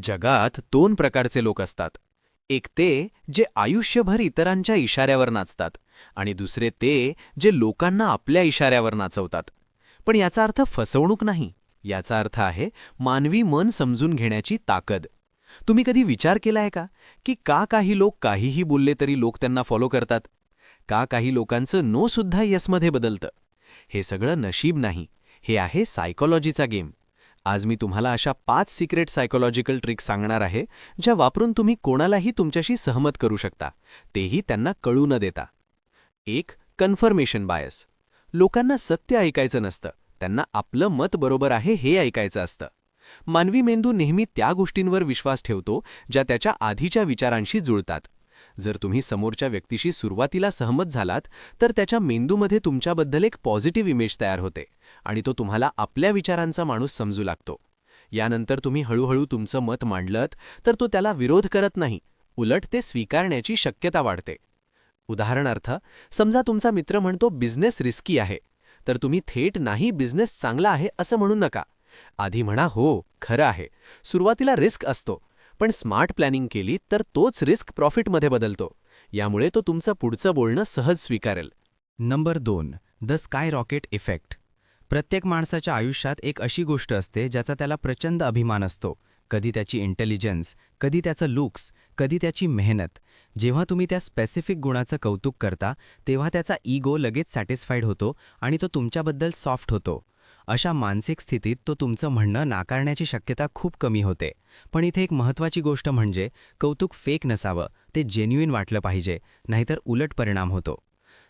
जगात दोन प्रकारचे लोक असतात. एक ते जे आयुष्यभर इतरांच्या इशाऱ्यावर नाचतात आणि दुसरे ते जे लोकांना आपल्या इशाऱ्यावर नाचवतात. पण याचा अर्थ फसवणूक नाही. याचा अर्थ आहे मानवी मन समजून घेण्याची ताकद. तुम्ही कधी विचार केलाय का की का काही लोक काहीही बोलले तरी लोक त्यांना फॉलो करतात? का काही लोकांचं नो सुद्धा येसमध्ये बदलतं? हे सगळं नशीब नाही, हे आहे सायकोलॉजीचा गेम. आज मी तुम्हाला अशा 5 सिक्रेट सायकोलॉजिकल ट्रिक्स सांगणार आहे, ज्या वापरून तुम्ही कोणालाही तुमच्याशी सहमत करू शकता, तेही त्यांना कळू न देता. 1. Confirmation bias. लोकांना सत्य ऐकायचं नसतं, त्यांना आपलं मत बरोबर आहे हे ऐकायचं असतं. मानवी मेंदू नेहमी त्या गोष्टींवर विश्वास ठेवतो ज्या त्याच्या आधीच्या विचारांशी जुळतात. जर तुम्ही समोरच्या व्यक्तीशी सुरुवातीला सहमत झालात, तर त्याच्या मेंदूमध्ये तुमच्याबद्दल एक पॉझिटिव्ह इमेज तयार होते आणि तो तुम्हाला आपल्या विचारांचा माणूस समजू लागतो. यानंतर तुम्ही हळूहळू तुमचं मत मांडलत तर तो त्याला विरोध करत नाही, उलट ते स्वीकारण्याची शक्यता वाढते. उदाहरणार्थ, समजा तुमचा मित्र म्हणतो बिझनेस रिस्की आहे, तर तुम्ही थेट नाही बिझनेस चांगला आहे असं म्हणू नका. आधी म्हणा हो खरं आहे, सुरुवातीला रिस्क असतो, पण स्मार्ट प्लॅनिंग केली तर तोच रिस्क प्रॉफिटमध्ये बदलतो. यामुळे तो तुमचं पुढचं बोलणं सहज स्वीकारेल. Number 2. The sky rocket effect. प्रत्येक माणसाच्या आयुष्यात एक अशी गोष्ट असते ज्याचा त्याला प्रचंड अभिमान असतो. कधी त्याची इंटेलिजन्स, कधी त्याचं लुक्स, कधी त्याची मेहनत. जेव्हा तुम्ही त्या स्पेसिफिक गुणाचं कौतुक करता तेव्हा त्याचा इगो लगेच सॅटिस्फाईड होतो आणि तो तुमच्याबद्दल सॉफ्ट होतो. अशा मानसिक स्थितीत तो तुमचं म्हणणं नाकारण्याची शक्यता खूप कमी होते. पण इथे एक महत्त्वाची गोष्ट म्हणजे कौतुक फेक नसावं, ते जेन्युइन वाटलं पाहिजे, नाहीतर उलट परिणाम होतो.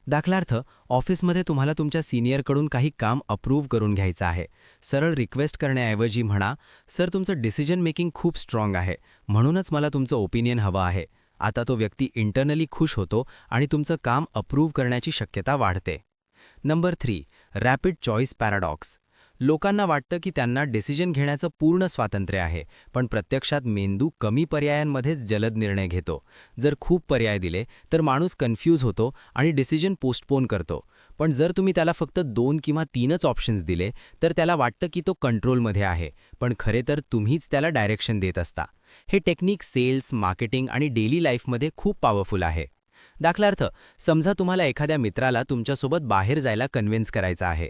दाखलार्थ, ऑफिसमध्ये तुम्हाला तुमच्या सिनियरकडून काही काम अप्रूव्ह करून घ्यायचं आहे. सरळ रिक्वेस्ट करण्याऐवजी म्हणा, सर तुमचं डिसिजन मेकिंग खूप स्ट्रॉंग आहे, म्हणूनच मला तुमचं ओपिनियन हवं आहे. आता तो व्यक्ती इंटरनली खुश होतो आणि तुमचं काम अप्रूव्ह करण्याची शक्यता वाढते. नंबर 3. Rapid choice paradox. लोकांना वाटतं की त्यांना डिसिजन घेण्याचं पूर्ण स्वातंत्र्य आहे, पण प्रत्यक्षात मेंदू कमी पर्यायांमध्येच जलद निर्णय घेतो. जर खूप पर्याय दिले तर माणूस कन्फ्यूज होतो आणि डिसिजन पोस्टपोन करतो. पण जर तुम्ही त्याला फक्त 2 किंवा 3च ऑप्शन्स दिले तर त्याला वाटतं की तो कंट्रोलमध्ये आहे, पण खरे तर तुम्हीच त्याला डायरेक्शन देत असता. हे टेक्निक सेल्स, मार्केटिंग आणि डेली लाईफमध्ये खूप पॉवरफुल आहे. दाखलार्थ, समजा तुम्हाला एखाद्या मित्राला तुमच्यासोबत बाहेर जायला कन्व्हिन्स करायचं आहे.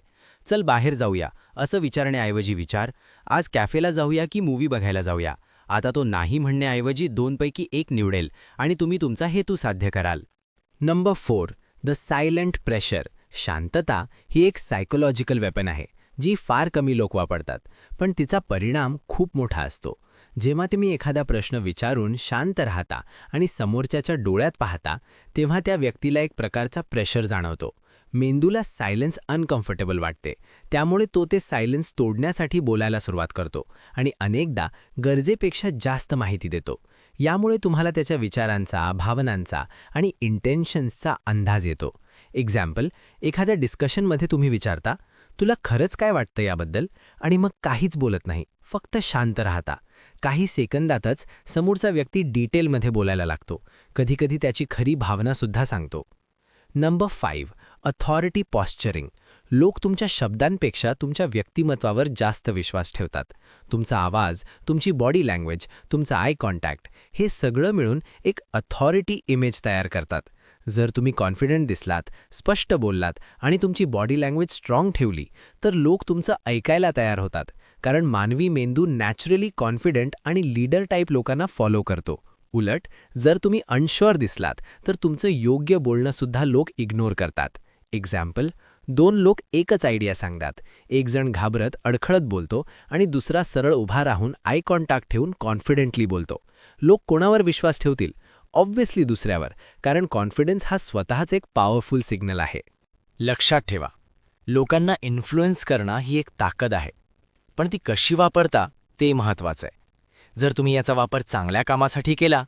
चल बाहेर जाऊया असं विचारण्याऐवजी विचार, आज कॅफेला जाऊया की मूव्ही बघायला जाऊया. आता तो नाही म्हणण्याऐवजी 2 पैकी 1 निवडेल आणि तुम्ही तुमचा हेतू साध्य कराल. नंबर 4. The silent pressure. शांतता ही एक सायकोलॉजिकल वेपन आहे, जी फार कमी लोक वापरतात, पण तिचा परिणाम खूप मोठा असतो. जेव्हा तुम्ही एखादा प्रश्न विचारून शांत राहता आणि समोरच्याच्या डोळ्यात पाहता, तेव्हा त्या व्यक्तीला एक प्रकारचा प्रेशर जाणवतो. मेंदूला सायलेन्स अनकम्फर्टेबल वाटते, त्यामुळे तो ते सायलेन्स तोडण्यासाठी बोलायला सुरुवात करतो आणि अनेकदा गरजेपेक्षा जास्त माहिती देतो. यामुळे तुम्हाला त्याच्या विचारांचा, भावनांचा आणि इंटेन्शन्सचा अंदाज येतो. एक्झाम्पल, एखाद्या डिस्कशनमध्ये तुम्ही विचारता, तुला खरंच काय वाटतं याबद्दल, आणि मग काहीच बोलत नाही, फक्त शांत राहता. काही सेकंदातच समोरचा व्यक्ती डिटेलमध्ये बोलायला लागतो, कधीकधी त्याची खरी भावनासुद्धा सांगतो. नंबर 5. Authority posturing. लोक तुमच्या शब्दांपेक्षा तुमच्या व्यक्तिमत्वावर जास्त विश्वास ठेवतात. तुमचा आवाज, तुमची बॉडी लँग्वेज, तुमचा आय कॉन्टॅक्ट, हे सगळं मिळून एक अथॉरिटी इमेज तयार करतात. जर तुम्ही कॉन्फिडंट दिसलात, स्पष्ट बोललात आणि तुमची बॉडी लँग्वेज स्ट्रॉंग ठेवली, तर लोक तुमचं ऐकायला तयार होतात, कारण मानवी मेंदू नॅचरली कॉन्फिडंट आणि लीडर टाईप लोकांना फॉलो करतो. उलट, जर तुम्ही अनश्युअर दिसलात तर तुमचं योग्य बोलणंसुद्धा लोक इग्नोर करतात. एक्झाम्पल, 2 लोक एकच आयडिया सांगतात. एक जण घाबरत अडखळत बोलतो आणि दुसरा सरळ उभा राहून आय कॉन्टॅक्ट ठेवून कॉन्फिडेंटली बोलतो. लोक कोणावर विश्वास ठेवतील? ऑब्व्हियसली दुसऱ्यावर, कारण कॉन्फिडन्स हा स्वतःच एक पॉवरफुल सिग्नल आहे. लक्षात ठेवा, लोकांना इन्फ्लुएन्स करणं ही एक ताकद आहे, पण ती कशी वापरता ते महत्त्वाचं आहे. जर तुम्ही याचा वापर चांगल्या कामासाठी केला